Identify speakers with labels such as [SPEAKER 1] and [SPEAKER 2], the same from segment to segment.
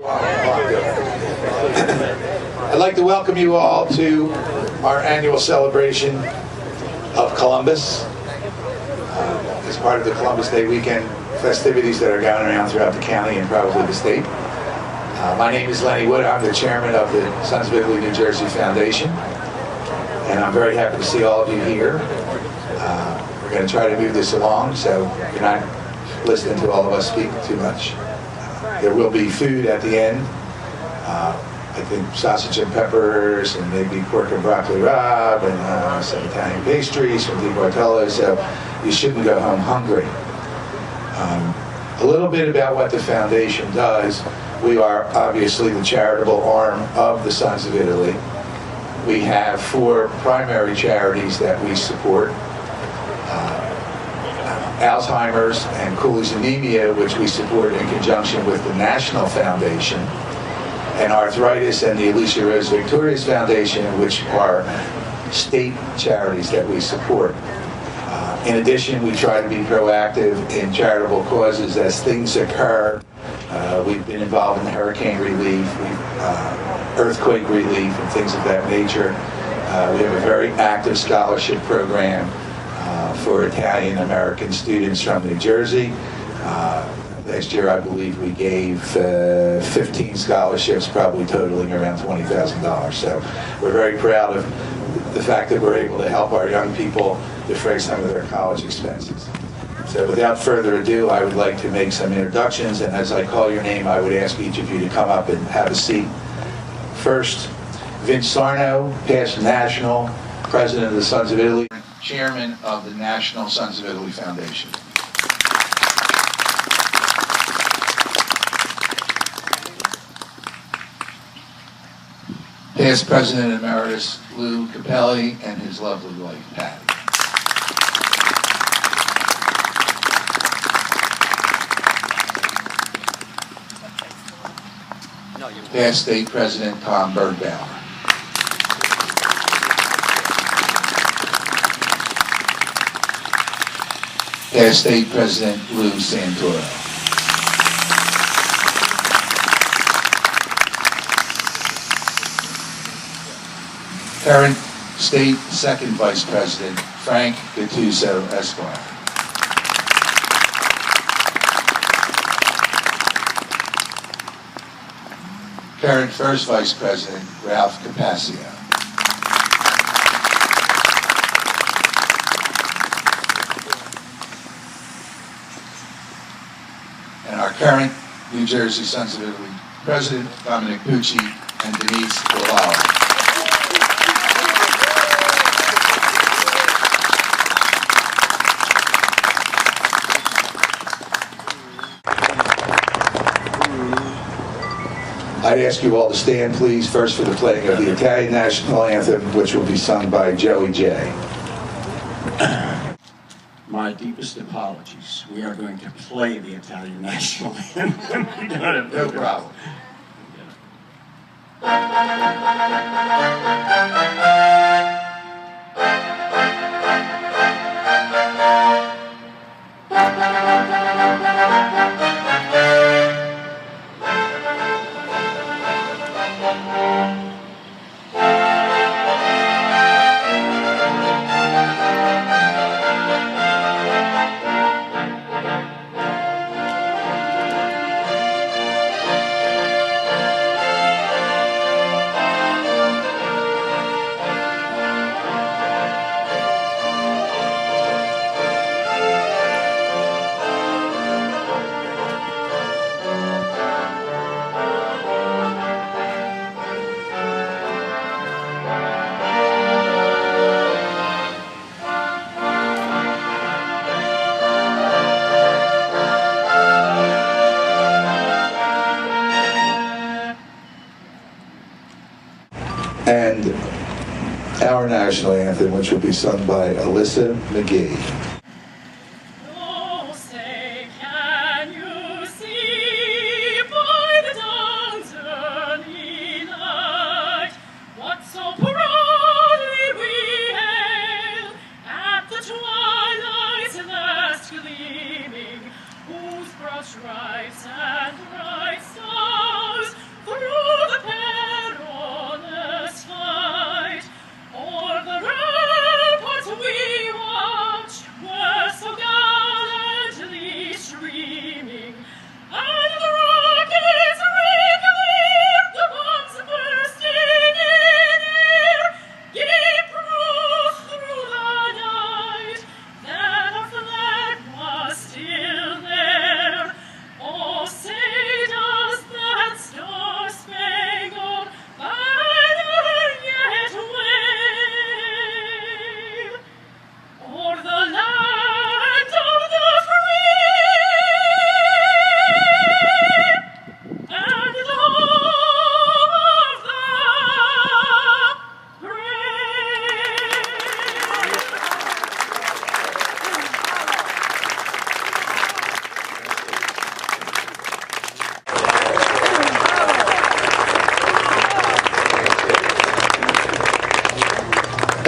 [SPEAKER 1] I'd like to welcome you all to our annual celebration of Columbus as part of the Columbus Day weekend festivities that are going around throughout the county and probably the state. My name is Lenny Wood. I'm the chairman of the Sons of Italy, New Jersey Foundation, and I'm very happy to see all of you here. We're going to try to move this along so you're not listening to all of us speak too much. There will be food at the end. I think sausage and peppers, and maybe pork and broccoli rabe, and some Italian pastries from Di Bartolo, so you shouldn't go home hungry. A little bit about what the foundation does. We are obviously the charitable arm of the Sons of Italy. We have 4 primary charities that we support. Alzheimer's and Cooley's anemia, which we support in conjunction with the National Foundation, and arthritis and the Alicia Rose Victorious Foundation, which are state charities that we support. In addition, we try to be proactive in charitable causes as things occur. We've been involved in hurricane relief, earthquake relief, and things of that nature. We have a very active scholarship program for Italian-American students from New Jersey. Last year, I believe we gave 15 scholarships, probably totaling around $20,000. So we're very proud of the fact that we're able to help our young people defray some of their college expenses. So without further ado, I would like to make some introductions, and as I call your name, I would ask each of you to come up and have a seat. First, Vince Sarno, past national president of the Sons of Italy, chairman of the National Sons of Italy Foundation. Past President Emeritus Lou Capelli and his lovely wife, Patty. Past State President Tom Bergbauer. Past State President Lou Santoro. Current State Second Vice President Frank Gattuso Esquire. Current First Vice President Ralph Capaccio. And our current New Jersey Sons of Italy President Dominic Pucci and Denise Bilal. I'd ask you all to stand, please, first for the playing of the Italian National Anthem, which will be sung by Joey J.
[SPEAKER 2] My deepest apologies. We are going to play the Italian National Anthem.
[SPEAKER 1] No problem. And our national anthem, which will be sung by Alyssa McGee.
[SPEAKER 3] Oh, say, can you see by the dawn's early light what so proudly we hailed at the twilight's last gleaming, whose broad stripes and bright stars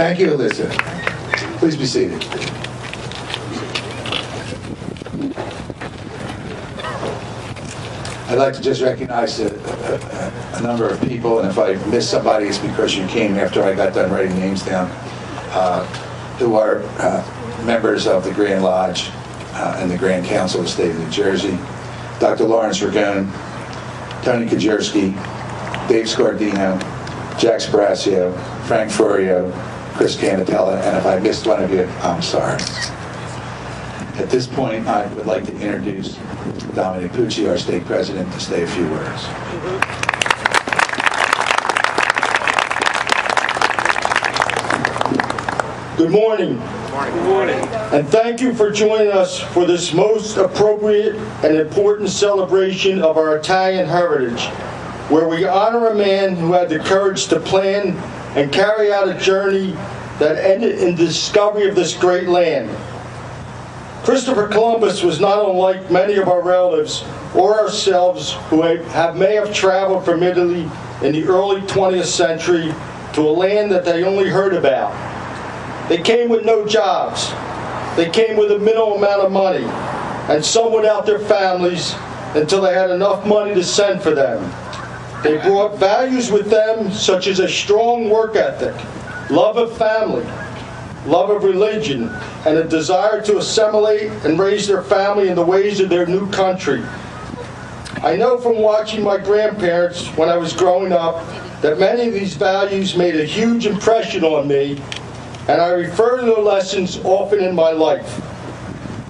[SPEAKER 1] Thank you, Alyssa. Please be seated. I'd like to just recognize a number of people, and if I miss somebody, it's because you came after I got done writing names down, who are members of the Grand Lodge and the Grand Council of the State of New Jersey. Dr. Lawrence Ragone, Tony Kajerski, Dave Scardino, Jack Sparaccio, Frank Florio, Chris Canatella, and if I missed one of you, I'm sorry. At this point, I would like to introduce Dominic Pucci, our state president, to say a few words.
[SPEAKER 4] Good morning.
[SPEAKER 5] Good morning.
[SPEAKER 4] And thank you for joining us for this most appropriate and important celebration of our Italian heritage, where we honor a man who had the courage to plan and carry out a journey that ended in the discovery of this great land. Christopher Columbus was not unlike many of our relatives or ourselves who may have traveled from Italy in the early 20th century to a land that they only heard about. They came with no jobs. They came with a minimal amount of money, and some without their families until they had enough money to send for them. They brought values with them such as a strong work ethic, love of family, love of religion, and a desire to assimilate and raise their family in the ways of their new country. I know from watching my grandparents when I was growing up that many of these values made a huge impression on me, and I refer to their lessons often in my life.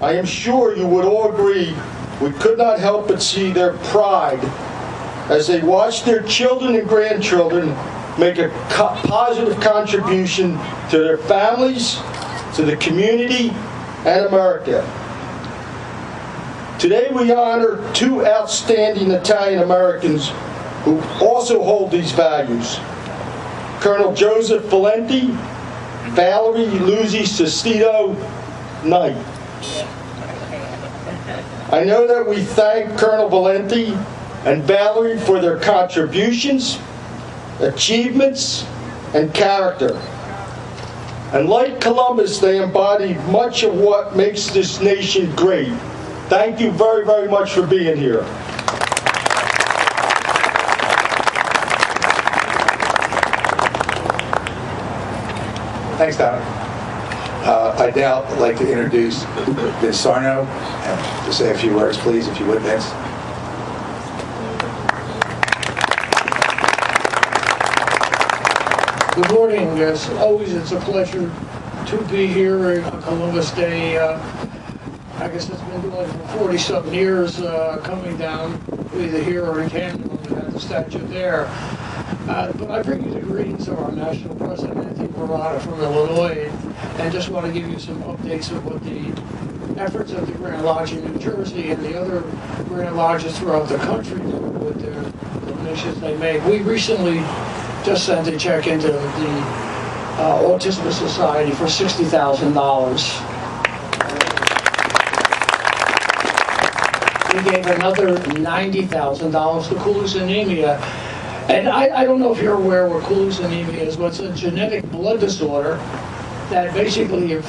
[SPEAKER 4] I am sure you would all agree we could not help but see their pride as they watched their children and grandchildren make a positive contribution to their families, to the community, and America. Today we honor two outstanding Italian Americans who also hold these values. Colonel Joseph Valenti, Valerie Luzzi Sestito Knight. I know that we thank Colonel Valenti and Valerie for their contributions, achievements, and character. And like Columbus, they embody much of what makes this nation great. Thank you very, very much for being here.
[SPEAKER 1] Thanks, Dominic. I'd now like to introduce Vince Sarno to say a few words, please, if you would, Vince.
[SPEAKER 5] Good morning. As always, it's a pleasure to be here on Columbus Day. I guess it's been going for 40-something years, coming down either here or in Canada when we had the statue there. But I bring you the greetings of our national president, Anthony Barata from Illinois, and just want to give you some updates of what the efforts of the Grand Lodge in New Jersey and the other Grand Lodges throughout the country do with their donations they make. We recently just sent a check into the Autism Society for $60,000. We gave another $90,000 to Cooley's anemia. And I don't know if you're aware what Cooley's anemia is, but it's a genetic blood disorder that basically if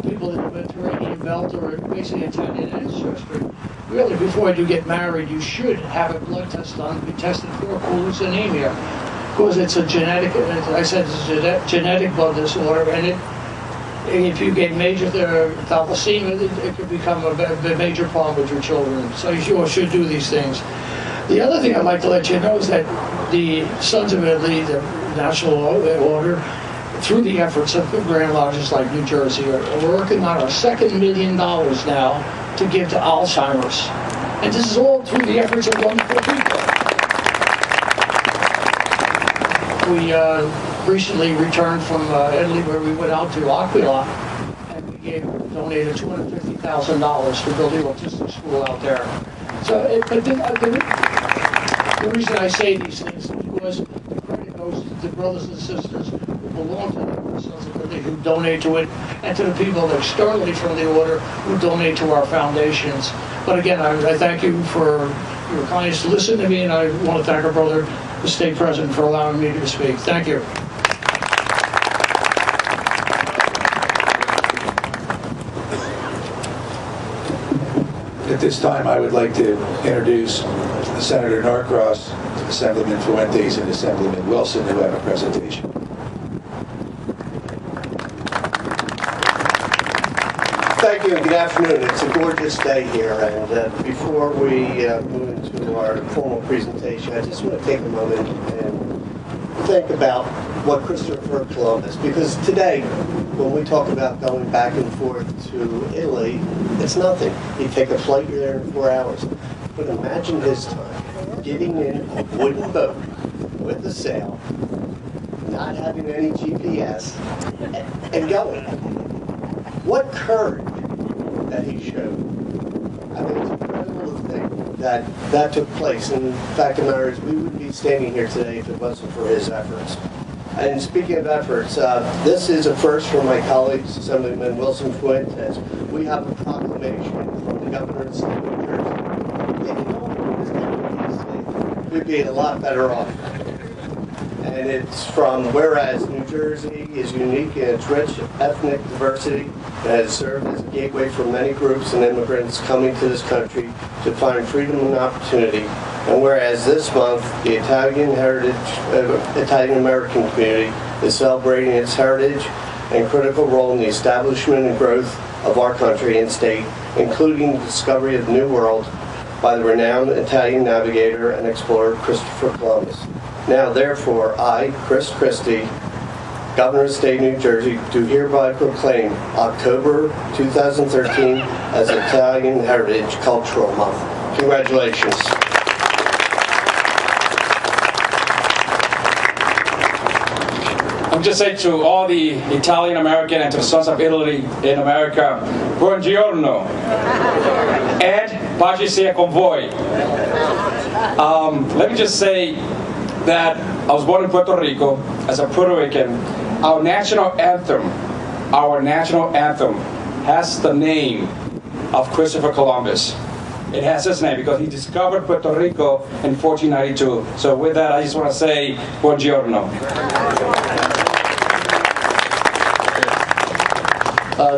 [SPEAKER 5] people in the Mediterranean belt or basically Italian ancestry, really before you get married, you should have a blood test done to be tested for Cooley's anemia. Because it's a genetic, as I said, it's a genetic blood disorder, and if you get major thalassemia, it could become a major problem with your children. So you should do these things. The other thing I'd like to let you know is that the Sons of Italy, the National Order, through the efforts of Grand Lodges like New Jersey, are working on our $2 million now to give to Alzheimer's. And this is all through the efforts of wonderful people. We recently returned from Italy, where we went out to Aquila, and we donated $250,000 to build the autistic school out there. So, the reason I say these things is because the credit goes to the brothers and sisters who belong to the Sons of Italy, who donate to it, and to the people externally from the order who donate to our foundations. But again, I thank you for your kindness to listen to me, and I want to thank our brother, the state president, for allowing me to speak. Thank you.
[SPEAKER 1] At this time, I would like to introduce Senator Norcross, Assemblyman Fuentes, and Assemblyman Wilson, who have a presentation.
[SPEAKER 6] Thank you and good afternoon. It's a gorgeous day here, and before we move into our formal presentation, I just want to take a moment and think about what Christopher Columbus, because today, when we talk about going back and forth to Italy, it's nothing. You take a flight, you're there in 4 hours. But imagine his time, getting in a wooden boat with a sail, not having any GPS, and going. What courage that he showed. I mean, it's incredible to think that that took place. And the fact of the matter is, we wouldn't be standing here today if it wasn't for his efforts. And speaking of efforts, this is a first for my colleagues, Assemblyman Wilson Fuentes. We have a proclamation from the governor of the state of New Jersey. If you don't do this kind of state, we'd be a lot better off. And it's from, whereas New Jersey is unique in its rich ethnic diversity and has served as a gateway for many groups and immigrants coming to this country to find freedom and opportunity. And whereas this month, the Italian-American community is celebrating its heritage and critical role in the establishment and growth of our country and state, including the discovery of the New World by the renowned Italian navigator and explorer Christopher Columbus. Now, therefore, I, Chris Christie, Governor of the State of New Jersey, do hereby proclaim October 2013 as Italian Heritage Cultural Month. Congratulations.
[SPEAKER 7] I'm just saying to all the Italian American and to the sons of Italy in America, buongiorno, and pace sia con voi. Let me just say that I was born in Puerto Rico as a Puerto Rican. Our national anthem has the name of Christopher Columbus. It has his name because he discovered Puerto Rico in 1492. So with that, I just want to say buongiorno.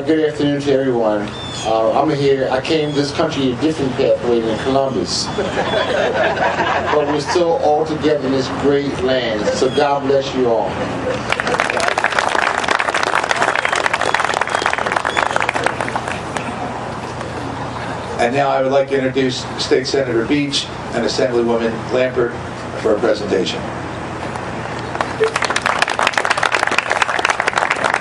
[SPEAKER 8] Good afternoon to everyone. I'm here. I came to this country a different pathway than Columbus. But we're still all together in this great land. So God bless you all.
[SPEAKER 1] And now I would like to introduce State Senator Beach and Assemblywoman Lampert for a presentation.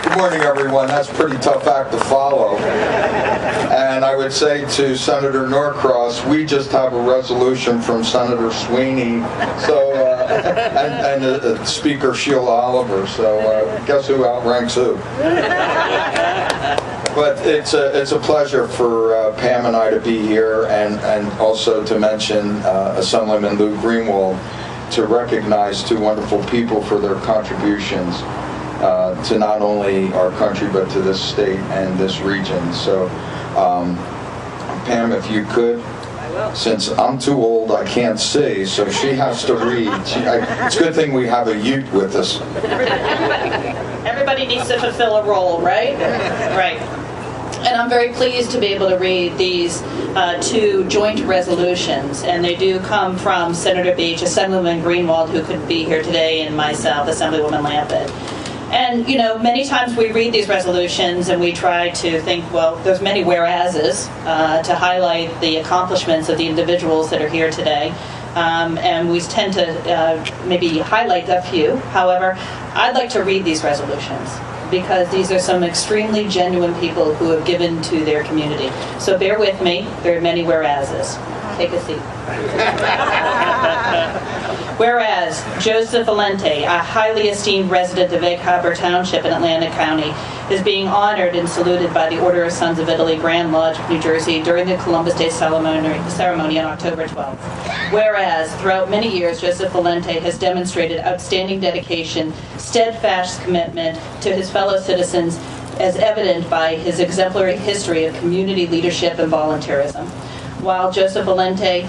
[SPEAKER 9] Good morning, everyone. That's a pretty tough act to follow. And I would say to Senator Norcross, we just have a resolution from Senator Sweeney, so and Speaker Sheila Oliver. So guess who outranks who? But it's a pleasure for Pam and I to be here, and also to mention Assemblyman Lou Greenwald, to recognize two wonderful people for their contributions to not only our country but to this state and this region. So Pam, if you could, since I'm too old I can't see, so she has to read. It's a good thing we have a Ute with us.
[SPEAKER 3] Everybody needs to fulfill a role, right? Right. And I'm very pleased to be able to read these two joint resolutions, and they do come from Senator Beach, Assemblyman Greenwald, who couldn't be here today, and myself, Assemblywoman Lampert. And, you know, many times we read these resolutions and we try to think, well, there's many whereases to highlight the accomplishments of the individuals that are here today. And we tend to maybe highlight a few. However, I'd like to read these resolutions because these are some extremely genuine people who have given to their community. So bear with me, there are many whereases. Take a seat. Whereas Joseph Valente, a highly esteemed resident of Egg Harbor Township in Atlantic County, is being honored and saluted by the Order of Sons of Italy Grand Lodge of New Jersey during the Columbus Day ceremony on October 12th. Whereas throughout many years, Joseph Valente has demonstrated outstanding dedication, steadfast commitment to his fellow citizens, as evident by his exemplary history of community leadership and volunteerism. While Joseph Valente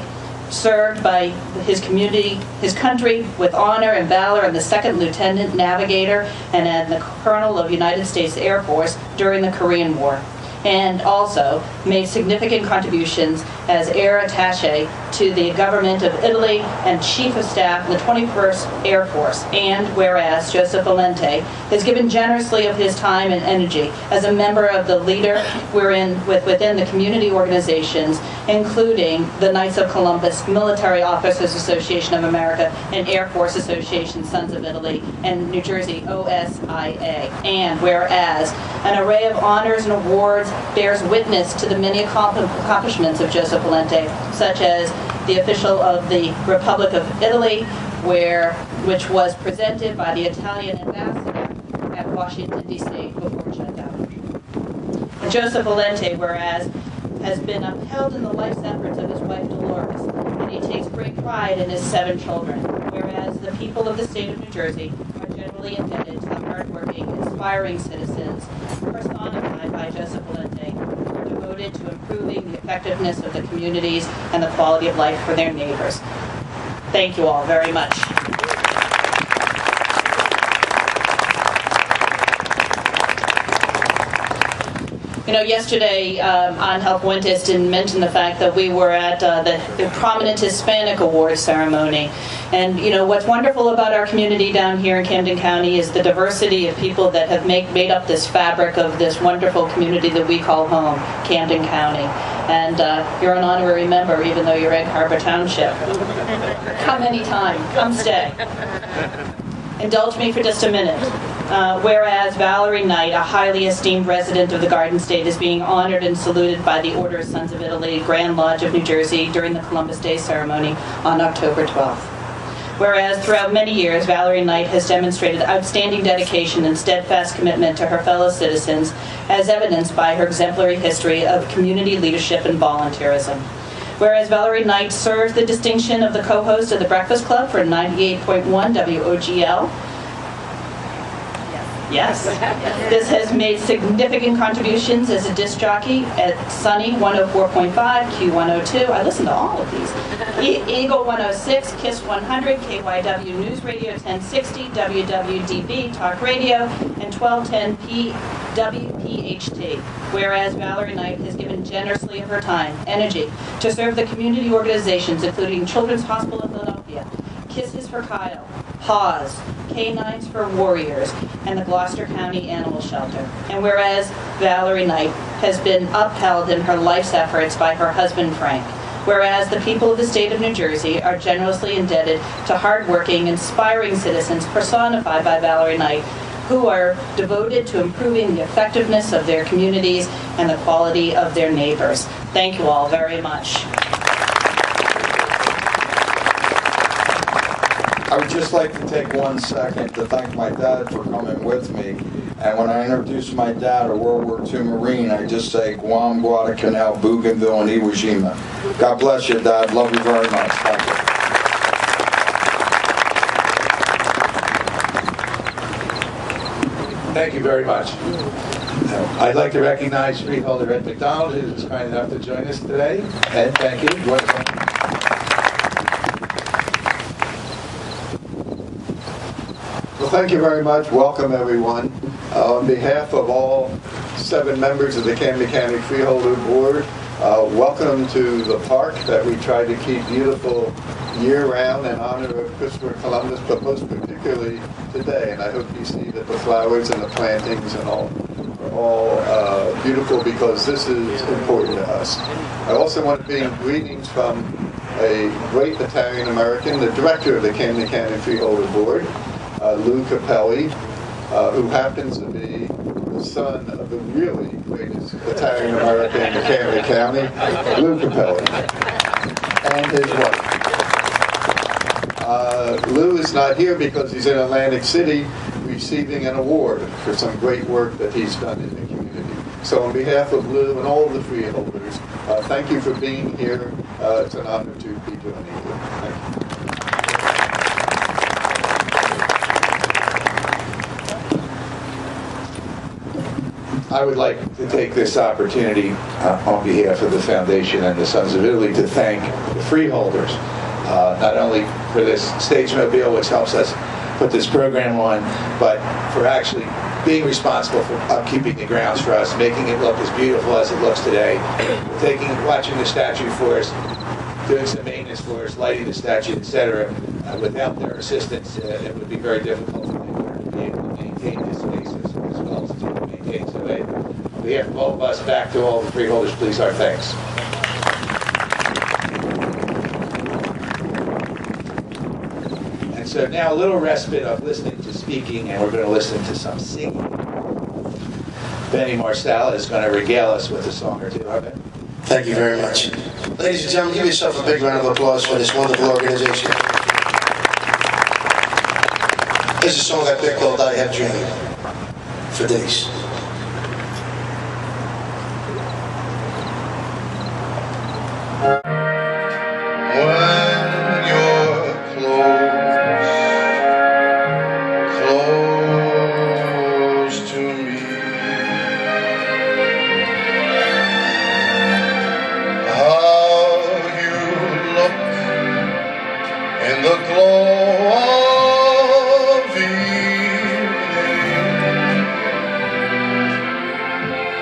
[SPEAKER 3] served by his community, his country with honor and valor, and the second lieutenant navigator and the colonel of United States Air Force during the Korean War. and also made significant contributions as Air Attaché to the government of Italy and Chief of Staff of the 21st Air Force. And whereas Joseph Valente has given generously of his time and energy as a member of the leader within the community organizations, including the Knights of Columbus, Military Officers Association of America, and Air Force Association Sons of Italy, and New Jersey OSIA. And whereas an array of honors and awards bears witness to the many accomplishments of Joseph Valente, such as the official of the Republic of Italy, which was presented by the Italian ambassador at Washington, D.C. before it shut down. And Joseph Valente, whereas, has been upheld in the life's efforts of his wife Dolores, and he takes great pride in his 7 children, whereas the people of the state of New Jersey are generally indebted to the hardworking, inspiring citizens personified by Joseph Valente, who are devoted to improving the effectiveness of the communities and the quality of life for their neighbors. Thank you all very much. You know, yesterday, Angel Fuentes didn't mention the fact that we were at the Prominent Hispanic Awards ceremony. And, you know, what's wonderful about our community down here in Camden County is the diversity of people that have made up this fabric of this wonderful community that we call home, Camden County. And you're an honorary member, even though you're Egg Harbor Township. Come anytime. Come stay. Indulge me for just a minute. Whereas Valerie Knight, a highly esteemed resident of the Garden State, is being honored and saluted by the Order of Sons of Italy, Grand Lodge of New Jersey, during the Columbus Day ceremony on October 12th. Whereas throughout many years, Valerie Knight has demonstrated outstanding dedication and steadfast commitment to her fellow citizens, as evidenced by her exemplary history of community leadership and volunteerism. Whereas Valerie Knight serves the distinction of the co-host of the Breakfast Club for 98.1 WOGL. Yes. This has made significant contributions as a disc jockey at Sunny 104.5, Q102. I listen to all of these. Eagle 106, KISS 100, KYW News Radio 1060, WWDB Talk Radio, and 1210 WPHT. Whereas Valerie Knight has given generously of her time, energy, to serve the community organizations, including Children's Hospital of Philadelphia, Kisses for Kyle, Paws, Canines for Warriors, and the Gloucester County Animal Shelter. And whereas Valerie Knight has been upheld in her life's efforts by her husband Frank, whereas the people of the state of New Jersey are generously indebted to hardworking, inspiring citizens personified by Valerie Knight, who are devoted to improving the effectiveness of their communities and the quality of their neighbors. Thank you all very much.
[SPEAKER 9] I would just like to take 1 second to thank my dad for coming with me. And when I introduce my dad, a World War II Marine, I just say Guam, Guadalcanal, Bougainville, and Iwo Jima. God bless you, Dad. Love you very much. Thank you.
[SPEAKER 1] Thank you very much. I'd like to recognize freeholder Ed McDonald, who is kind enough to join us today. Ed, thank you.
[SPEAKER 10] Well, thank you very much. Welcome, everyone. On behalf of all 7 members of the Camden County Freeholder Board, welcome to the park that we try to keep beautiful year-round in honor of Christopher Columbus, but most particularly today. And I hope you see that the flowers and the plantings and all are all beautiful, because this is important to us. I also want to bring greetings from a great Italian-American, the director of the Camden County Freeholder Board, Lou Capelli, who happens to be the son of the really greatest Italian-American in Camden County, Lou Capelli, and his wife. Lou is not here because he's in Atlantic City receiving an award for some great work that he's done in the community. So on behalf of Lou and all of the freeholders, thank you for being here. It's an honor to be joining you. Thank you.
[SPEAKER 1] I would like to take this opportunity on behalf of the Foundation and the Sons of Italy to thank the freeholders, not only for this stage mobile, which helps us put this program on, but for actually being responsible for upkeeping the grounds for us, making it look as beautiful as it looks today, watching the statue for us, doing some maintenance for us, lighting the statue, etc. Without their assistance, it would be very difficult for them to be able to maintain this space as well as to maintain. So on behalf of all of us, back to all the freeholders, please, our thanks. And so now a little respite of listening to speaking, and we're going to listen to some singing. Benny Marcel is going to regale us with a song or two. Okay.
[SPEAKER 11] Thank you very much. Ladies and gentlemen, give yourself a big round of applause for this wonderful organization. There's a song I picked called I Have Dreamed for days. When you're close to me, how you look in the glow of evening.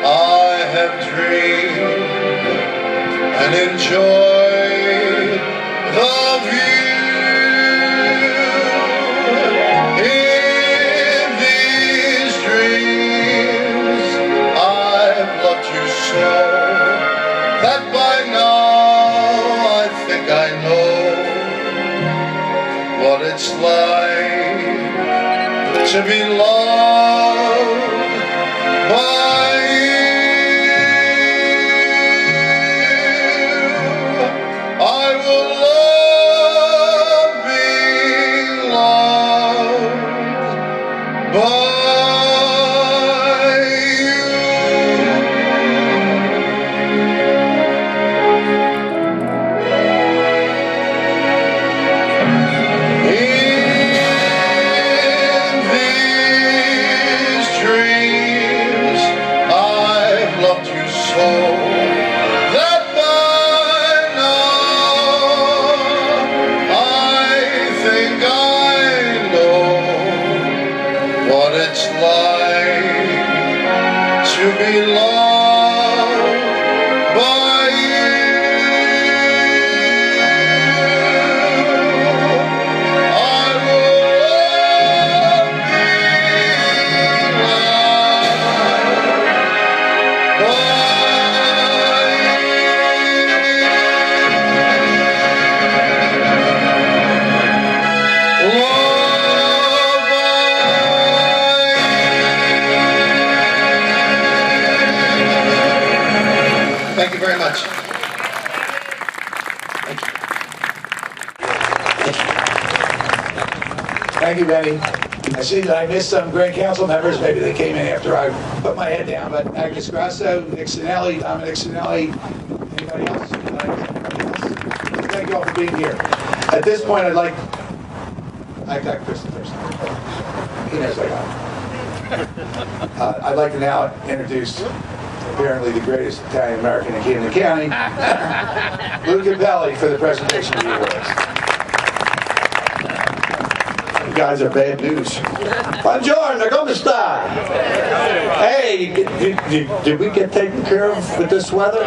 [SPEAKER 11] I have dreamed and enjoyed the view. In these dreams I've loved you so that by now I think I know what it's like to be loved by you. I will love being loved by you. In these dreams I've loved you so that by now I think I know what it's like to be loved by you. I will love being loved by you. Thank you very much.
[SPEAKER 1] Thank you, Benny. I see that I missed some great council members. Maybe they came in after I put my head down. But Agnes Grasso, Nick Sinelli, Dominic Sinelli, anybody else? Thank you all for being here. At this point, I got Chris first. He knows I got him. I'd like to now introduce apparently the greatest Italian American in Camden County, Lou Capelli, for the presentation of the awards.
[SPEAKER 4] You guys are bad news. Buongiorno, come sta? Hey, did we get taken care of with this weather?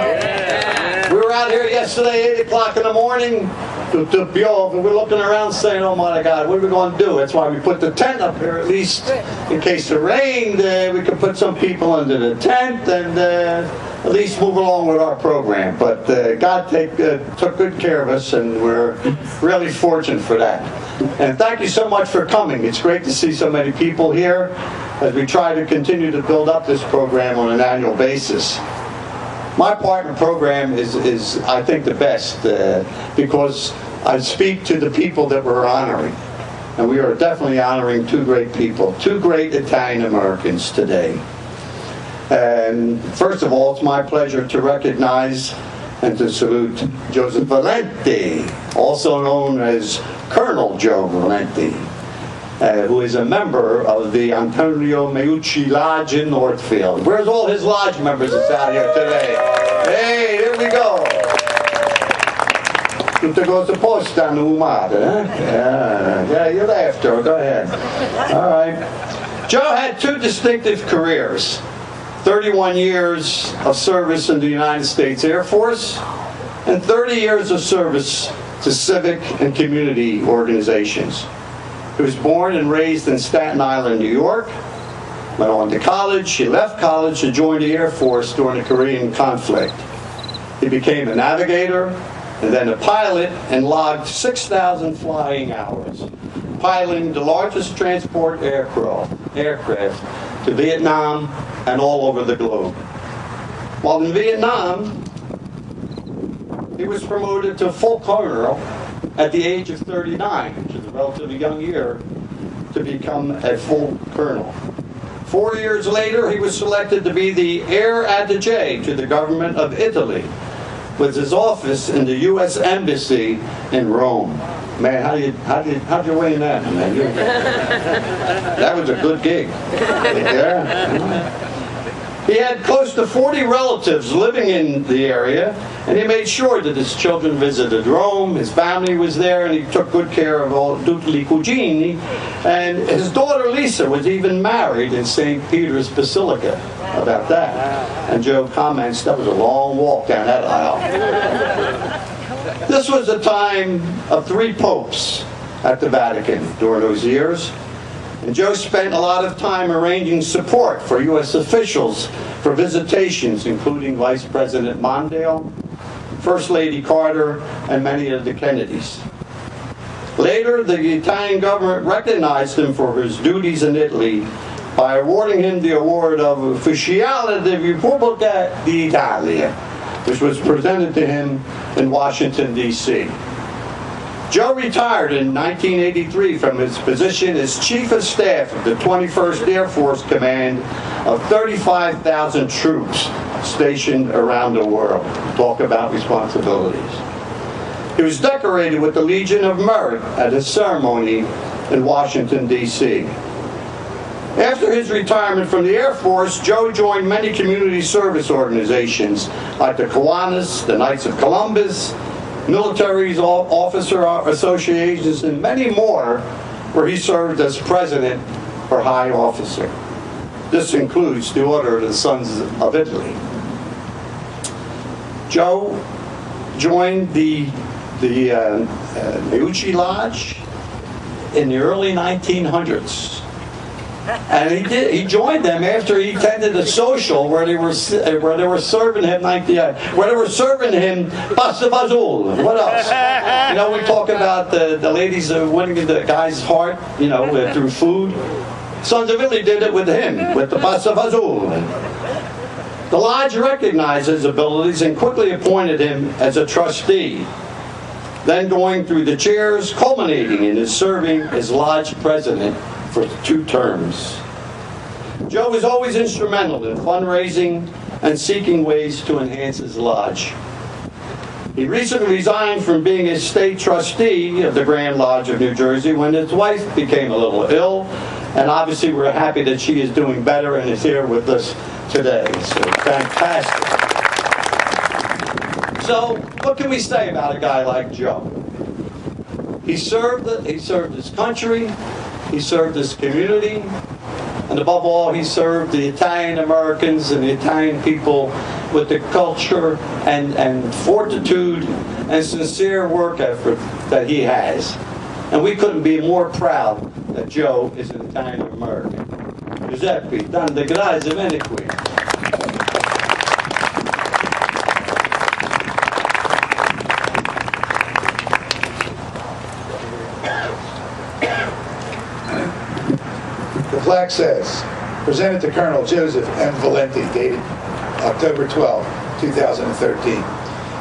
[SPEAKER 4] We were out here yesterday, 8 o'clock in the morning, to Biov, and we're looking around saying, oh my God, what are we going to do? That's why we put the tent up here, at least in case it rained, we could put some people under the tent and at least move along with our program. But God took good care of us, and we're really fortunate for that. And thank you so much for coming. It's great to see so many people here as we try to continue to build up this program on an annual basis. My partner program is I think, the best because I speak to the people that we're honoring. And we are definitely honoring two great people, two great Italian Americans today. And first of all, it's my pleasure to recognize and to salute Joseph Valenti, also known as Colonel Joe Valenti, who is a member of the Antonio Meucci Lodge in Northfield. Where's all his lodge members that's out here today? Hey, here we go. Tutte cose poste hanno umate, eh? Yeah, you laughed, Joe. Go ahead. All right.
[SPEAKER 12] Joe had two distinctive careers: 31 years of service in the United States Air Force and 30 years of service to civic and community organizations. He was born and raised in Staten Island, New York. Went on to college. He left college to join the Air Force during the Korean conflict. He became a navigator and then a pilot and logged 6,000 flying hours, piloting the largest transport aircraft to Vietnam and all over the globe. While in Vietnam, he was promoted to full colonel at the age of 39, which is a relatively young year, to become a full colonel. 4 years later, he was selected to be the heir attaché to the government of Italy, with his office in the U.S. Embassy in Rome. Man, how'd you weigh in that, man? That was a good gig. Yeah. He had close to 40 relatives living in the area, and he made sure that his children visited Rome, his family was there, and he took good care of all tutti i cugini. And his daughter Lisa was even married in St. Peter's Basilica. How about that? And Joe comments, that was a long walk down that aisle. This was a time of 3 popes at the Vatican during those years. And Joe spent a lot of time arranging support for U.S. officials for visitations, including Vice President Mondale, First Lady Carter, and many of the Kennedys. Later, the Italian government recognized him for his duties in Italy by awarding him the award of Ufficiale di Repubblica d'Italia, which was presented to him in Washington, D.C. Joe retired in 1983 from his position as Chief of Staff of the 21st Air Force Command of 35,000 troops stationed around the world. Talk about responsibilities. He was decorated with the Legion of Merit at a ceremony in Washington, D.C. After his retirement from the Air Force, Joe joined many community service organizations like the Kiwanis, the Knights of Columbus, military officer associations, and many more, where he served as president or high officer. This includes the Order of the Sons of Italy. Joe joined the Meucci Lodge in the early 1900s. And he joined them after he attended a social where they were serving him pasta fazool. What else? You know, we talk about the ladies winning the guy's heart, you know, through food. Sons of Italy did it with him, with the pasta fazool. The lodge recognized his abilities and quickly appointed him as a trustee, then going through the chairs, culminating in his serving as lodge president for 2 terms. Joe was always instrumental in fundraising and seeking ways to enhance his lodge. He recently resigned from being a state trustee of the Grand Lodge of New Jersey when his wife became a little ill, and obviously we're happy that she is doing better and is here with us today. So fantastic. So what can we say about a guy like Joe? He served his country, he served his community, and above all, he served the Italian Americans and the Italian people with the culture and fortitude and sincere work effort that he has. And we couldn't be more proud that Joe is an Italian American. Giuseppe, tante grazie, vieni qui.
[SPEAKER 1] The plaque says, presented to Colonel Joseph M. Valenti, dated October 12, 2013.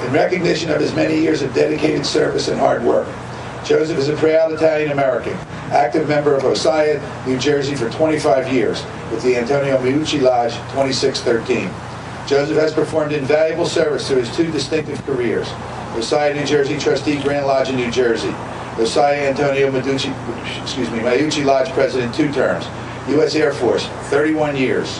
[SPEAKER 1] In recognition of his many years of dedicated service and hard work, Joseph is a proud Italian American, active member of Osaya, New Jersey for 25 years, with the Antonio Meucci Lodge 2613. Joseph has performed invaluable service through his 2 distinctive careers: Osaya, New Jersey Trustee, Grand Lodge in New Jersey; Osaya Antonio Meucci Lodge President 2 terms; U.S. Air Force 31 years;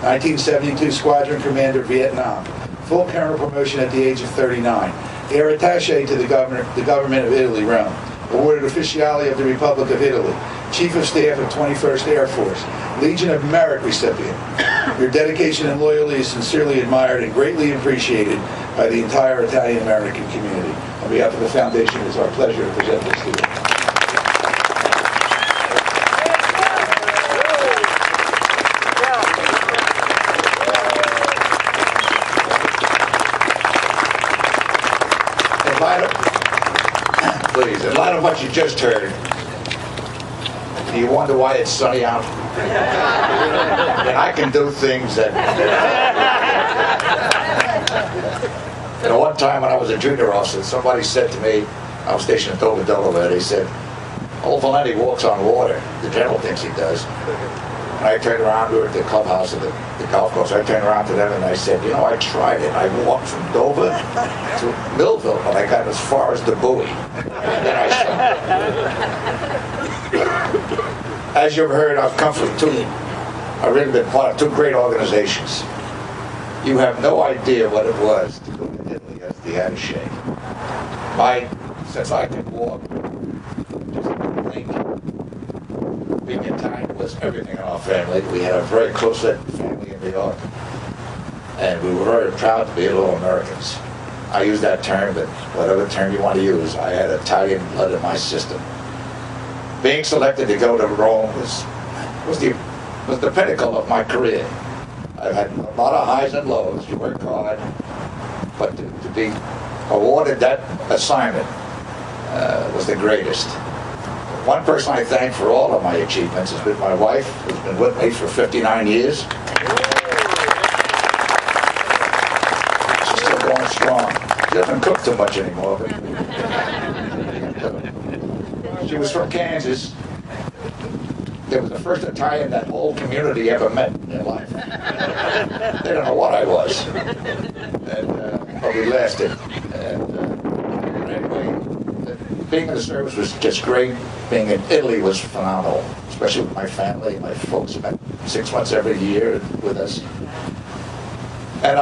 [SPEAKER 1] 1972 Squadron Commander, Vietnam; full colonel promotion at the age of 39; Air Attaché to the government of Italy, Rome; awarded Ufficiale of the Republic of Italy; Chief of Staff of 21st Air Force, Legion of Merit recipient. Your dedication and loyalty is sincerely admired and greatly appreciated by the entire Italian-American community. On behalf of the Foundation, it is our pleasure to present this to you. Please, in light of what you just heard, do you wonder why it's sunny out? And I can do things that... You know, one time when I was a junior officer, somebody said to me, I was stationed at Dover, Delaware, they said, "Old Valenti walks on water. The general thinks he does." And I turned around, we were at the clubhouse of the golf course, I turned around to them and I said, "You know, I tried it. I walked from Dover to Millville, but I got as far as the buoy." Then I stopped. As you've heard, I've come from I've really been part of two great organizations. You have no idea what it was to go to Italy as the attaché. Since I could walk, just think, being Italian was everything in our family. We had a very close-knit family in New York, and we were very proud to be little Americans. I use that term, but whatever term you want to use, I had Italian blood in my system. Being selected to go to Rome was the pinnacle of my career. I've had a lot of highs and lows. You work hard, but to be awarded that assignment was the greatest. One person I thank for all of my achievements has been my wife, who's been with me for 59 years. She's still going strong. She doesn't cook too much anymore, but she was from Kansas. It was the first Italian that whole community ever met in their life. They don't know what I was, but we lasted. Anyway, being in the service was just great. Being in Italy was phenomenal, especially with my family. My folks spent 6 months every year with us. And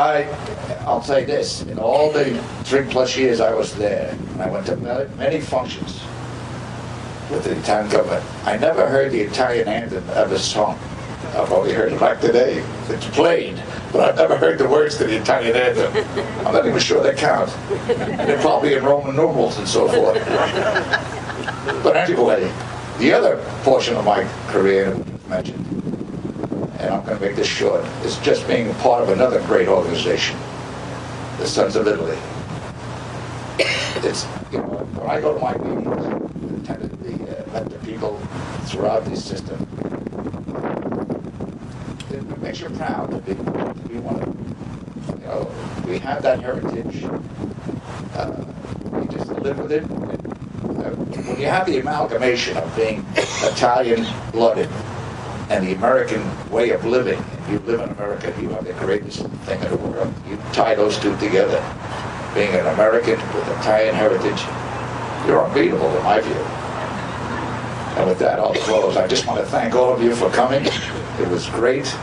[SPEAKER 1] I'll say this, in all the 3+ years I was there, and I went to many functions with the Italian government, I never heard the Italian anthem ever sung. I've only heard it like today. It's played, but I've never heard the words to the Italian anthem. I'm not even sure they count. They're probably in Roman numerals and so forth. But anyway, the other portion of my career that was mentioned, and I'm going to make this short, is just being a part of another great organization, the Sons of Italy. It's, you know, when I go to my meetings, met the people throughout the system, it makes you proud to be one of them. You know, we have that heritage. We just live with it. When you have the amalgamation of being Italian-blooded and the American way of living, you live in America, you have the greatest thing in the world. You tie those two together. Being an American with Italian heritage, you're unbeatable in my view. And with that, I'll close. I just want to thank all of you for coming. It was great.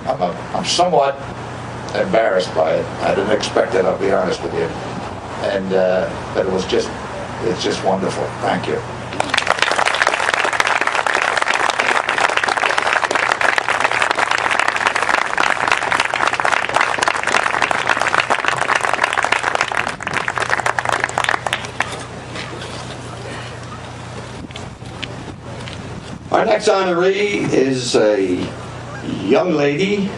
[SPEAKER 1] I'm somewhat embarrassed by it. I didn't expect it, I'll be honest with you. And but it's just wonderful. Thank you.
[SPEAKER 12] Our next honoree is a young lady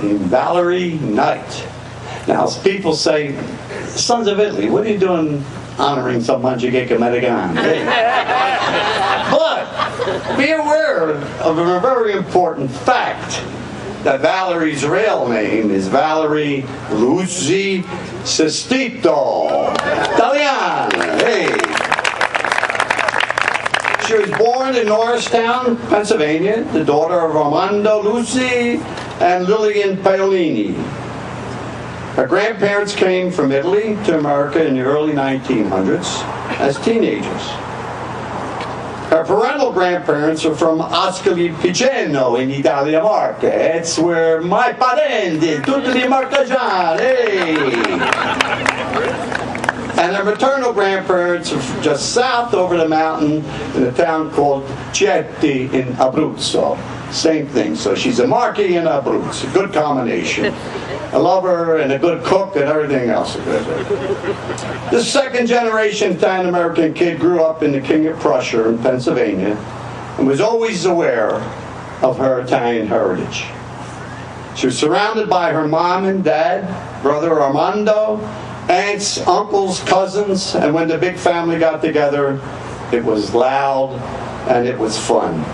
[SPEAKER 12] named Valerie Knight. Now, people say, Sons of Italy, what are you doing honoring some Mangiageca Americana? Hey. But be aware of a very important fact, that Valerie's real name is Valerie Luzzi Sestito. Italiana, hey. She was born in Norristown, Pennsylvania, the daughter of Armando Luzzi and Lillian Paolini. Her grandparents came from Italy to America in the early 1900s as teenagers. Her parental grandparents are from Ascoli Piceno in Italia Marche. It's where my parenti, tutti di Marchigiani, hey! And her maternal grandparents are just south over the mountain in a town called Chieti in Abruzzo. Same thing. So she's a Marquis and Abruzzo. Good combination. A lover and a good cook and everything else. This second generation Italian-American kid grew up in the King of Prussia in Pennsylvania and was always aware of her Italian heritage. She was surrounded by her mom and dad, brother Armando, aunts, uncles, cousins, and when the big family got together, it was loud and it was fun.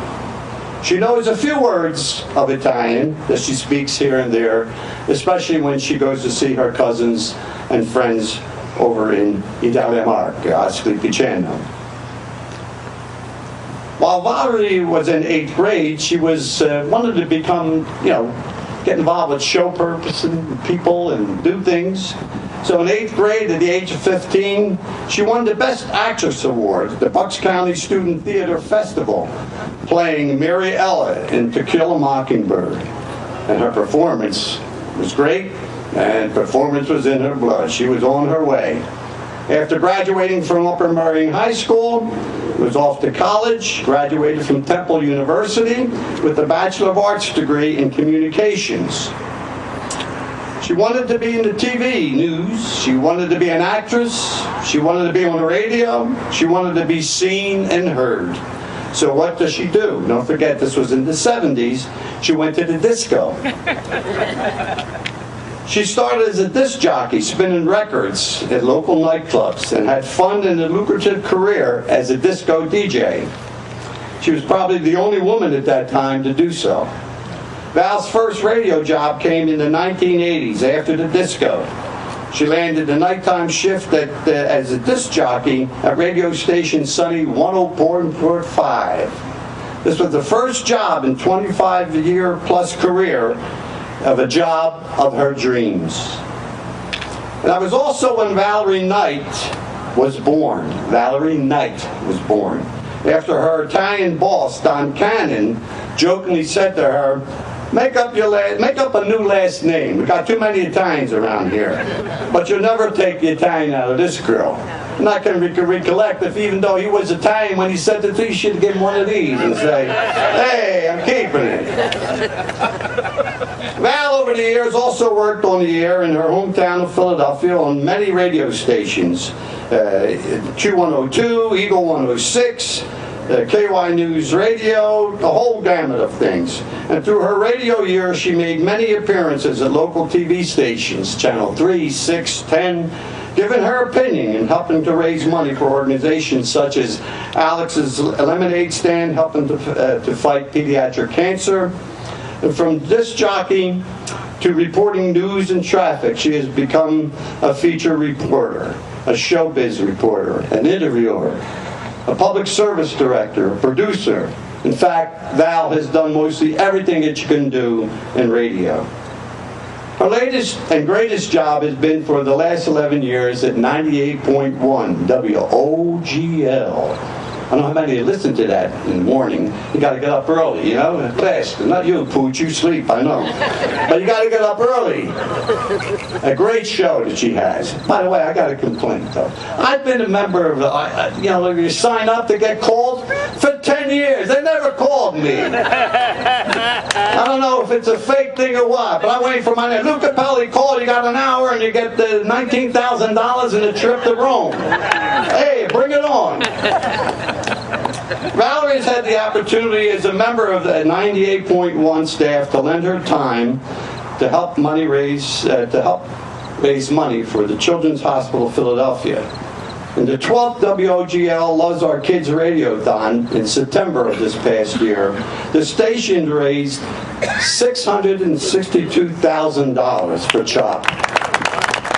[SPEAKER 12] She knows a few words of Italian that she speaks here and there, especially when she goes to see her cousins and friends over in Italia Marca, Ascoli While Valerie was in 8th grade, she wanted to become, get involved with show purpose and people and do things. So in 8th grade, at the age of 15, she won the Best Actress Award at the Bucks County Student Theater Festival, playing Mary Ella in To Kill a Mockingbird. And her performance was great, and performance was in her blood. She was on her way. After graduating from Upper Merion High School, was off to college, graduated from Temple University with a Bachelor of Arts degree in Communications. She wanted to be in the TV news. She wanted to be an actress. She wanted to be on the radio. She wanted to be seen and heard. So what does she do? Don't forget, this was in the 70s. She went to the disco. She started as a disc jockey, spinning records at local nightclubs, and had fun in a lucrative career as a disco DJ. She was probably the only woman at that time to do so. Val's first radio job came in the 1980s after the disco. She landed a nighttime shift as a disc jockey at radio station Sunny 104.5. This was the first job in 25-year-plus career of a job of her dreams. And that was also when Valerie Knight was born. Valerie Knight was born. After her Italian boss, Don Cannon, jokingly said to her, make up a new last name. We got too many Italians around here. But you'll never take the Italian out of this girl. I'm not going to recollect if even though he was Italian, when he said it to you, you should give him one of these and say, hey, I'm keeping it. Val, over the years, also worked on the air in her hometown of Philadelphia on many radio stations. Q102, Eagle 106, KY News Radio, the whole gamut of things. And through her radio years, she made many appearances at local TV stations, Channel 3, 6, 10, giving her opinion and helping to raise money for organizations such as Alex's Lemonade Stand, helping to fight pediatric cancer. And from disc jockey to reporting news and traffic, she has become a feature reporter, a showbiz reporter, an interviewer, a public service director, a producer. In fact, Val has done mostly everything that you can do in radio. Her latest and greatest job has been for the last 11 years at 98.1 WOGL. I don't know how many listen to that in the morning. You got to get up early, fast. Not you, Pooch, you sleep, I know. But you got to get up early. A great show that she has. By the way, I got a complaint, though. I've been a member of you sign up to get called for 10 years. They never called me. I don't know if it's a fake thing or what, but I'm waiting for my name. Lou Capelli called, you got an hour, and you get the $19,000 and a trip to Rome. Hey, bring it on. Valerie's had the opportunity as a member of the 98.1 staff to lend her time to help raise money for the Children's Hospital of Philadelphia. In the 12th WOGL Loves Our Kids Radiothon in September of this past year, the station raised $662,000 for CHOP.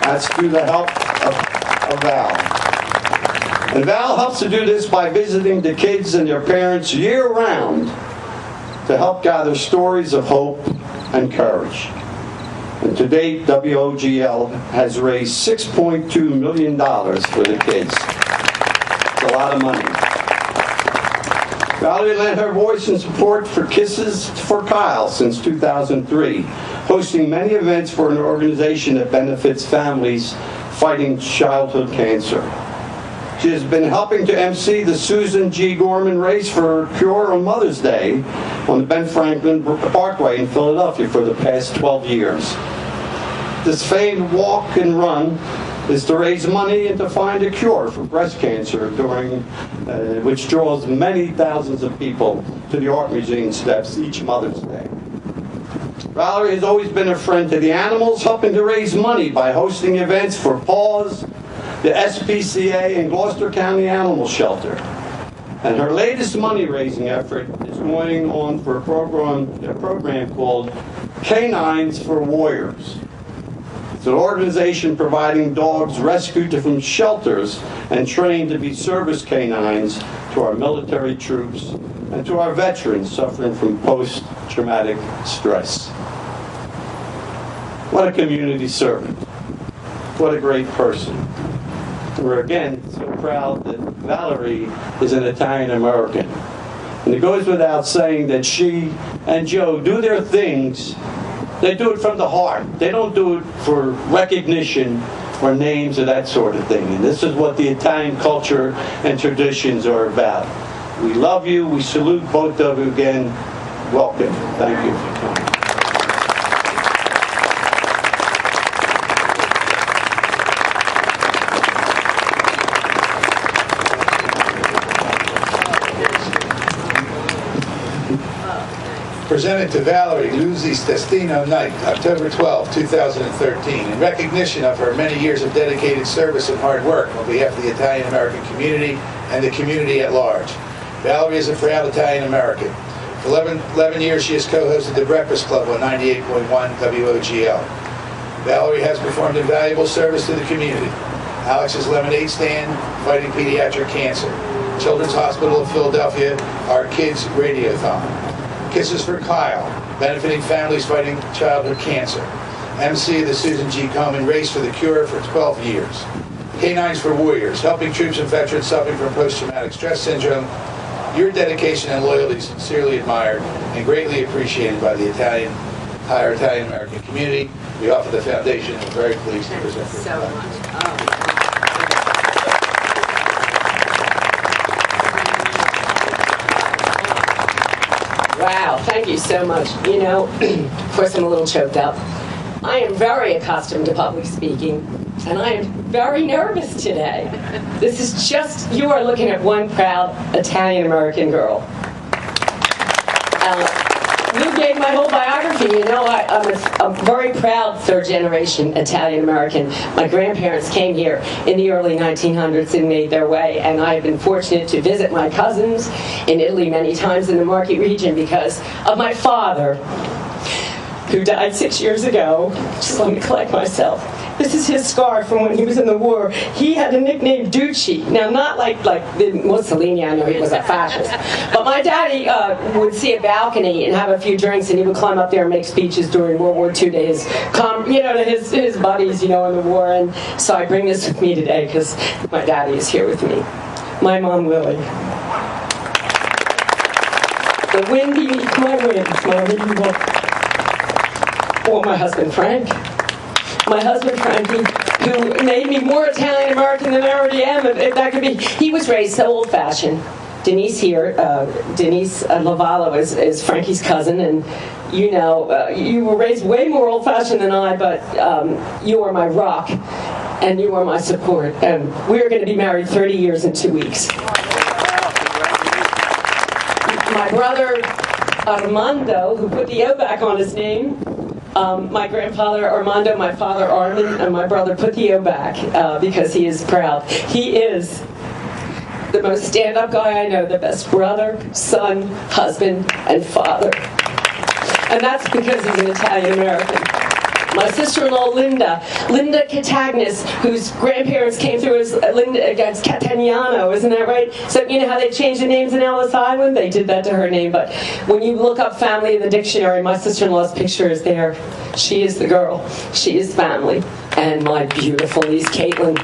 [SPEAKER 12] That's through the help of Val. And Val helps to do this by visiting the kids and their parents year-round to help gather stories of hope and courage. And to date, WOGL has raised $6.2 million for the kids. It's a lot of money. Valerie lent her voice and support for Kisses for Kyle since 2003, hosting many events for an organization that benefits families fighting childhood cancer. She has been helping to MC the Susan G. Gorman Race for Cure on Mother's Day on the Ben Franklin Parkway in Philadelphia for the past 12 years. This famed walk and run is to raise money and to find a cure for breast cancer, which draws many thousands of people to the Art Museum steps each Mother's Day. Valerie has always been a friend to the animals, helping to raise money by hosting events for PAWS, the SPCA, and Gloucester County Animal Shelter. And her latest money-raising effort is going on for a program called Canines for Warriors. It's an organization providing dogs rescued from shelters and trained to be service canines to our military troops and to our veterans suffering from post-traumatic stress. What a community servant. What a great person. We're again so proud that Valerie is an Italian American. And it goes without saying that she and Joe do their things. They do it from the heart. They don't do it for recognition or names or that sort of thing. And this is what the Italian culture and traditions are about. We love you. We salute both of you again. Welcome. Thank you.
[SPEAKER 1] Presented to Valerie Luzzi Stestino Knight, October 12, 2013, in recognition of her many years of dedicated service and hard work on behalf of the Italian American community and the community at large. Valerie is a proud Italian American. For 11 years, she has co-hosted The Breakfast Club on 98.1 WOGL. Valerie has performed invaluable service to the community. Alex's Lemonade Stand, fighting pediatric cancer. Children's Hospital of Philadelphia, Our Kids Radiothon. Kisses for Kyle, benefiting families fighting childhood cancer. MC of the Susan G. Komen Race for the Cure for 12 years. Canines for Warriors, helping troops and veterans suffering from post-traumatic stress syndrome. Your dedication and loyalty is sincerely admired and greatly appreciated by the entire Italian American community. We offer the foundation and we're very pleased to present this.
[SPEAKER 13] So much. Wow, thank you so much. You know, of course I'm a little choked up. I am very accustomed to public speaking, and I am very nervous today. This is just, you are looking at one proud Italian-American girl. You gave my whole biography. You know, I'm a very proud third-generation Italian-American. My grandparents came here in the early 1900s and made their way, and I've been fortunate to visit my cousins in Italy many times in the Marche region because of my father, who died 6 years ago. Just let me collect myself. This is his scar from when he was in the war. He had the nickname Ducci. Now, not like Mussolini, I know he was a fascist. But my daddy would see a balcony and have a few drinks, and he would climb up there and make speeches during World War II to his buddies, in the war. And so I bring this with me today because my daddy is here with me. My mom, Lily. The wind beneath my wings, my reading book. Or my husband, Frank. My husband, Frankie, who made me more Italian-American than I already am, if that could be. He was raised so old-fashioned. Denise here, Denise Lavallo is Frankie's cousin, and you were raised way more old-fashioned than I, but you are my rock, and you are my support. And we're going to be married 30 years in 2 weeks. My brother, Armando, who put the O back on his name, my grandfather Armando, my father Armin, and my brother put the O back because he is proud. He is the most stand-up guy I know, the best brother, son, husband, and father. And that's because he's an Italian-American. My sister-in-law, Linda Catagnis, whose grandparents came through as Linda against Catagnano, isn't that right? So you know how they changed the names in Ellis Island? They did that to her name, but when you look up family in the dictionary, my sister-in-law's picture is there. She is the girl. She is family. And my beautiful niece, Caitlin,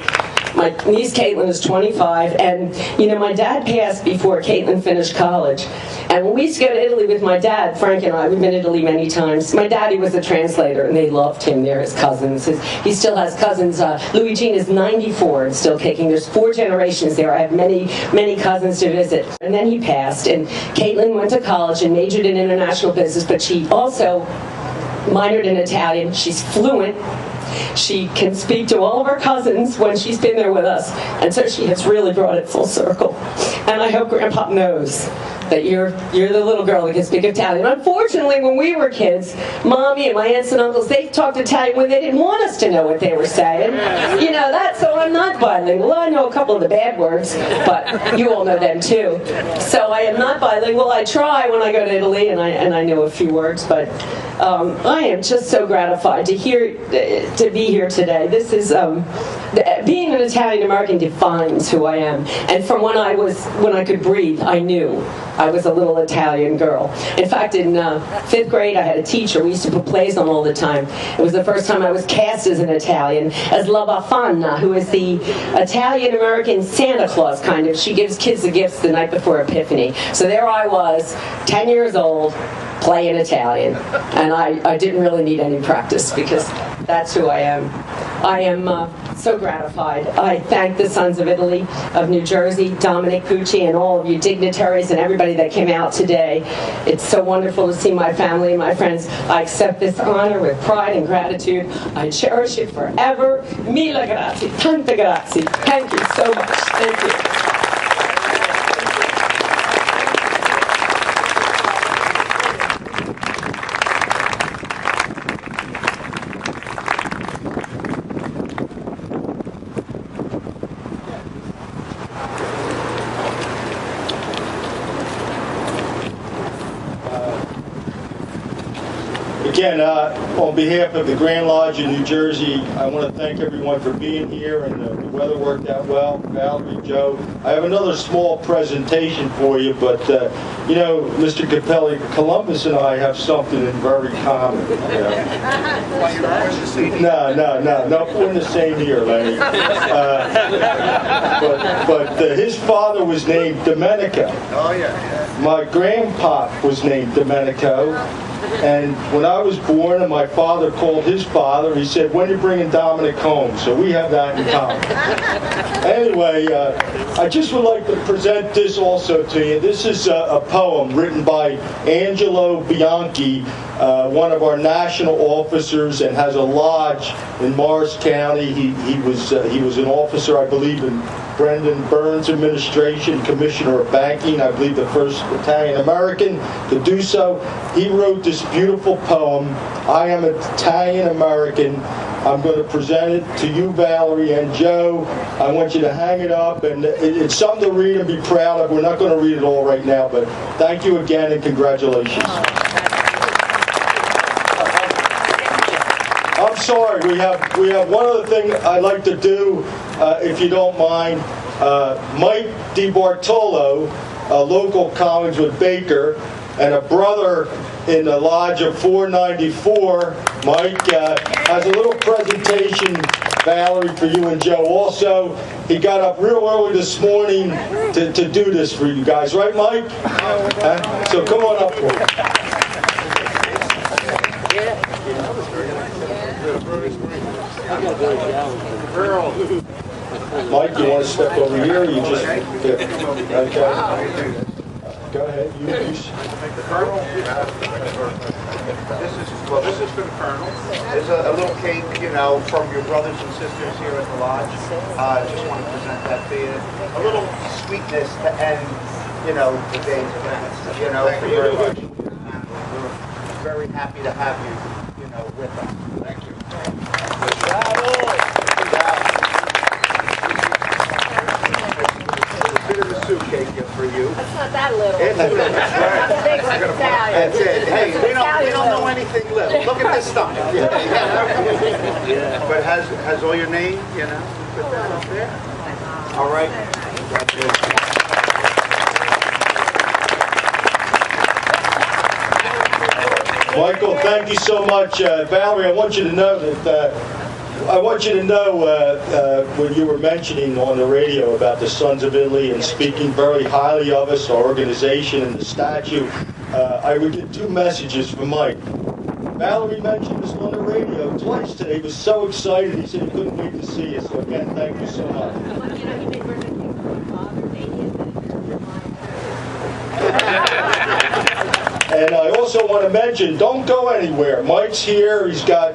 [SPEAKER 13] My niece Caitlin is 25, and you know, my dad passed before Caitlin finished college. And when we used to go to Italy with my dad, Frank and I, we've been to Italy many times. My daddy was a translator, and they loved him. They're his cousins. He still has cousins. Louis Jean is 94 and still kicking. There's 4 generations there. I have many, many cousins to visit. And then he passed, and Caitlin went to college and majored in international business, but she also minored in Italian. She's fluent. She can speak to all of our cousins when she's been there with us, and so she has really brought it full circle. And I hope Grandpa knows that you're the little girl that can speak Italian. Unfortunately, when we were kids, Mommy and my aunts and uncles, they talked Italian when they didn't want us to know what they were saying. You know that, so I'm not bilingual. I know a couple of the bad words, but you all know them too. So I am not bilingual. I try when I go to Italy, and I know a few words, but I am just so gratified to be here today. This is being an Italian American defines who I am. And from when I could breathe, I knew I was a little Italian girl. In fact, in 5th grade, I had a teacher. We used to put plays on all the time. It was the first time I was cast as an Italian, as La Befana, who is the Italian-American Santa Claus, kind of. She gives kids the gifts the night before Epiphany. So there I was, 10 years old, playing Italian. And I didn't really need any practice, because that's who I am. I am so gratified. I thank the Sons of Italy of New Jersey, Dominic Gucci, and all of you dignitaries and everybody that came out today. It's so wonderful to see my family and my friends. I accept this honor with pride and gratitude. I cherish it forever. Mille grazie, tante grazie. Thank you so much. Thank you.
[SPEAKER 4] Again, on behalf of the Grand Lodge in New Jersey, I want to thank everyone for being here, and the weather worked out well. Valerie, Joe, I have another small presentation for you, but you know, Mr. Capelli, Columbus and I have something in very common. You know? No, we're in the same year, Lenny. But his father was named Domenico.
[SPEAKER 10] Oh, yeah.
[SPEAKER 4] My grandpa was named Domenico. And when I was born and my father called his father, he said, "When are you bringing Dominic home?" So we have that in common. Anyway, I just would like to present this also to you. This is a poem written by Angelo Bianchi, one of our national officers, and has a lodge in Morris County. He was an officer, I believe, in Brendan Burns' administration, commissioner of banking, I believe the first Italian-American to do so. He wrote this beautiful poem, "I Am an Italian-American." I'm going to present it to you, Valerie and Joe. I want you to hang it up, and it's something to read and be proud of. We're not going to read it all right now, but thank you again and congratulations. I'm sorry, we have one other thing I'd like to do, if you don't mind. Mike DiBartolo, a local Collingswood baker, and a brother in the Lodge of 494, Mike, has a little presentation, Valerie, for you and Joe. Also, he got up real early this morning to do this for you guys. Right, Mike? So come on up for it. Mike, you want to step over here? Or you just okay. Go ahead. You.
[SPEAKER 14] The Colonel. This is for the Colonel. There's a little cake, you know, from your brothers and sisters here at the lodge. Just want to present that to you. A little sweetness to end, you know, the day's events. You know, for your lunch. We're very happy to have you, you know, with us. Thank you. A bit of a soup cake for you.
[SPEAKER 15] It's not that little.
[SPEAKER 14] It's little. That's right.
[SPEAKER 15] That's a big one. Italian.
[SPEAKER 14] That's it. Hey, we don't know anything little. Look at this stomach. But has all your name, you know? Put that up there. All right. Congratulations.
[SPEAKER 4] Michael, thank you so much. Valerie, I want you to know that I want you to know when you were mentioning on the radio about the Sons of Italy and speaking very highly of us, our organization and the statue, I would get two messages from Mike. Valerie mentioned this on the radio twice today. He was so excited. He said he couldn't wait to see you. So again, thank you so much. And I also want to mention, don't go anywhere. Mike's here. He's got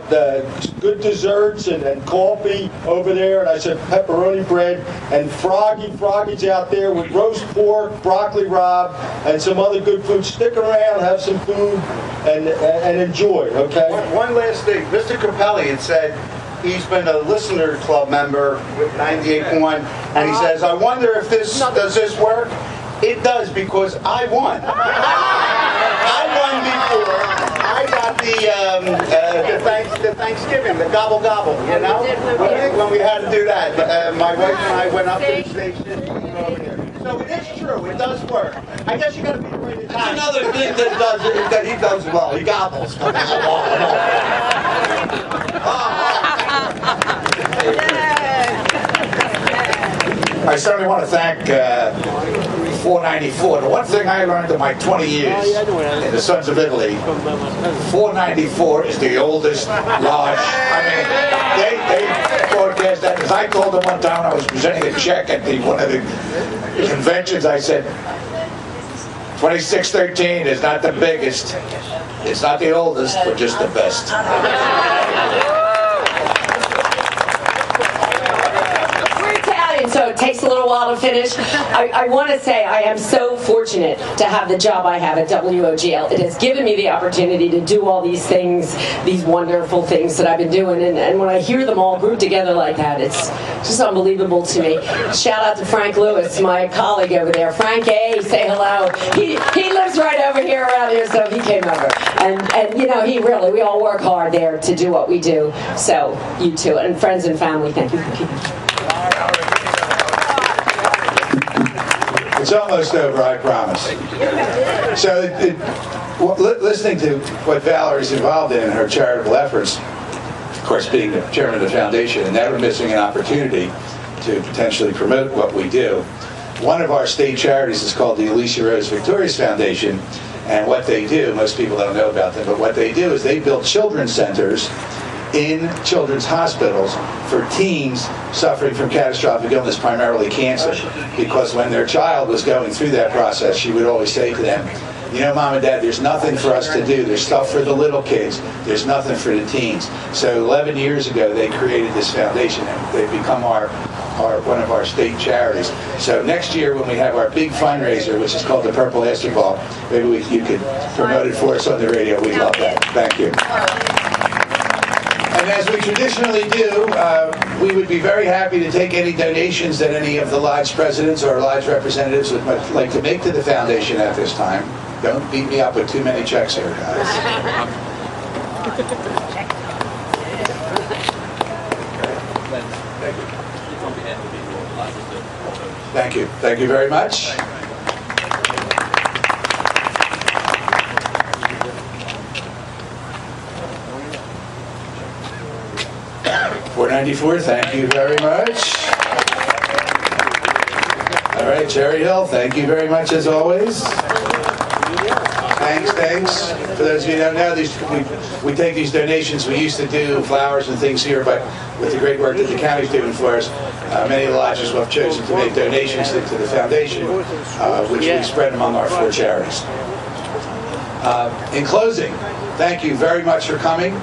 [SPEAKER 4] good desserts and coffee over there. And I said pepperoni bread. And Froggy's out there with roast pork, broccoli rabe, and some other good food. Stick around, have some food, and enjoy, okay?
[SPEAKER 14] One last thing. Mr. Capelli had said he's been a listener club member with 98.1, and he says, I wonder if does this work? It does, because I won. I won before. I got the Thanksgiving, the gobble gobble, you know? When we had to do that. My wife and I went up to the station over here. So it is true, it does work. I guess you gotta be great at times.
[SPEAKER 11] Another thing that he does well, he gobbles.
[SPEAKER 1] I certainly want to thank 494. The one thing I learned in my 20 years in the Sons of Italy, 494 is the oldest lodge. I mean, they broadcast that, because I told them one time when I was presenting a check at one of the conventions, I said, 2613 is not the biggest, it's not the oldest, but just the best.
[SPEAKER 13] So it takes a little while to finish. I want to say I am so fortunate to have the job I have at WOGL. It has given me the opportunity to do all these things, these wonderful things that I've been doing. And when I hear them all grouped together like that, it's just unbelievable to me. Shout out to Frank Lewis, my colleague over there. Frank A., say hello. He lives right over here around here, so he came over. And you know, we all work hard there to do what we do. So you too, and friends and family, thank you for keeping.
[SPEAKER 1] It's almost over, I promise. So, listening to what Valerie's involved in her charitable efforts, of course, being the chairman of the foundation, and never missing an opportunity to potentially promote what we do. One of our state charities is called the Alicia Rose Victorious Foundation, and what they do, most people don't know about them, but what they do is they build children's centers in children's hospitals for teens suffering from catastrophic illness, primarily cancer. Because when their child was going through that process, she would always say to them, you know, Mom and Dad, there's nothing for us to do. There's stuff for the little kids. There's nothing for the teens. So 11 years ago, they created this foundation, and they've become one of our state charities. So next year, when we have our big fundraiser, which is called the Purple Acid Ball, maybe you could promote it for us on the radio. We'd love that. Thank you. And as we traditionally do, we would be very happy to take any donations that any of the lodge presidents or lodge representatives would like to make to the foundation at this time. Don't beat me up with too many checks here, guys. Thank you. Thank you very much. $4.94, thank you very much. All right, Cherry Hill, thank you very much as always. Thanks. For those of you who don't know, we take these donations. We used to do flowers and things here, but with the great work that the county's doing for us, many of the lodges have chosen to make donations to the foundation, which we spread among our 4 charities. In closing, thank you very much for coming.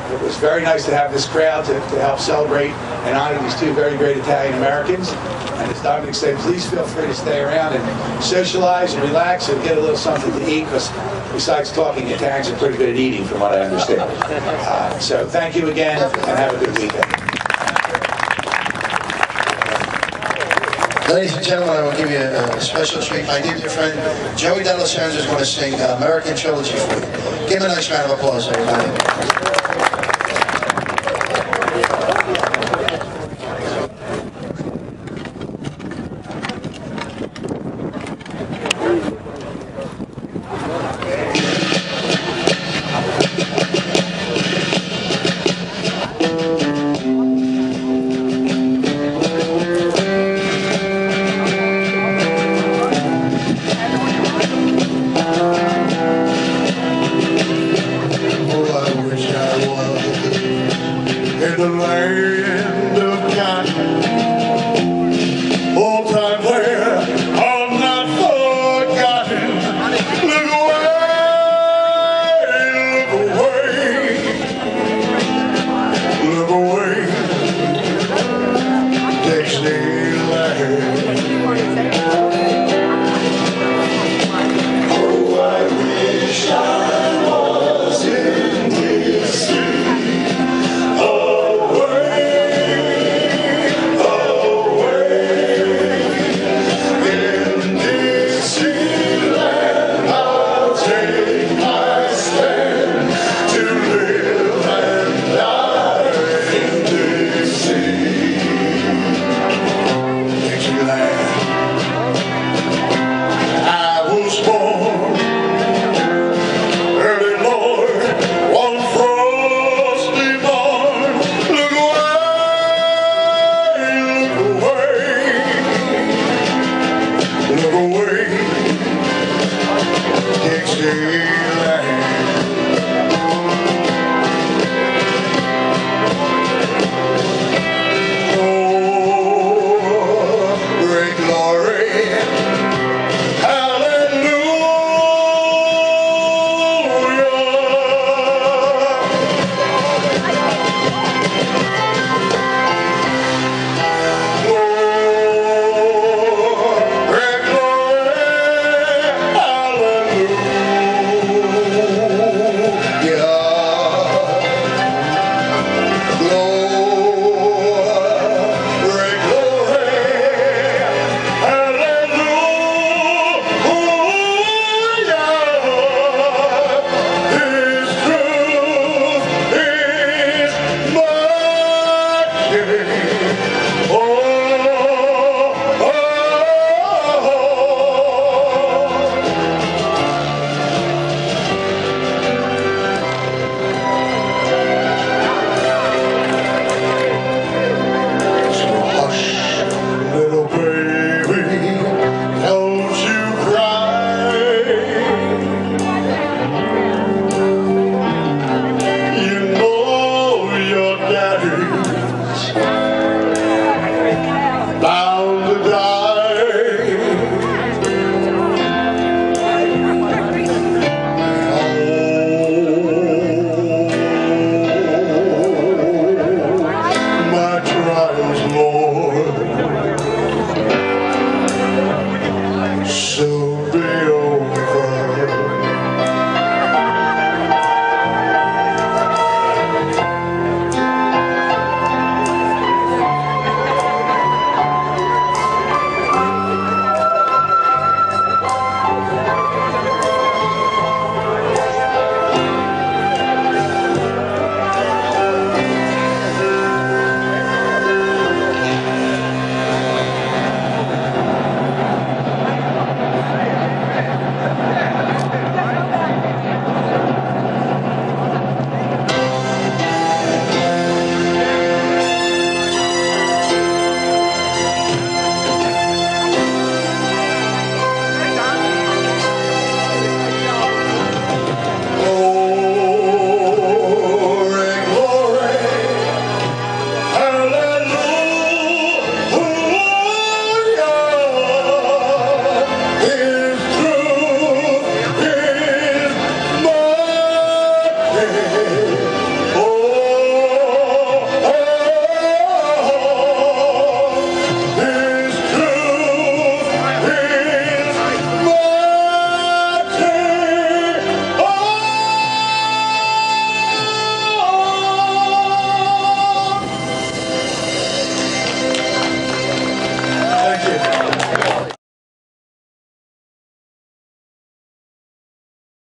[SPEAKER 1] It was very nice to have this crowd to help celebrate and honor these 2 very great Italian Americans. And as Dominic said, please feel free to stay around and socialize and relax and get a little something to eat, because besides talking, Italians are pretty good at eating, from what I understand. So thank you again, and have a good weekend.
[SPEAKER 11] Ladies and gentlemen, I will give you a special treat. My dear friend, Joey D'Alessandro is going to sing American Trilogy for you. Give him a nice round of applause, everybody.
[SPEAKER 16] Oh, I wish I was in this sea, away, in Dixieland. I'll take my stand to live and die in Dixie. Dixieland. I was born early, Lord, one frosty morn. Look away, look away, Dixie.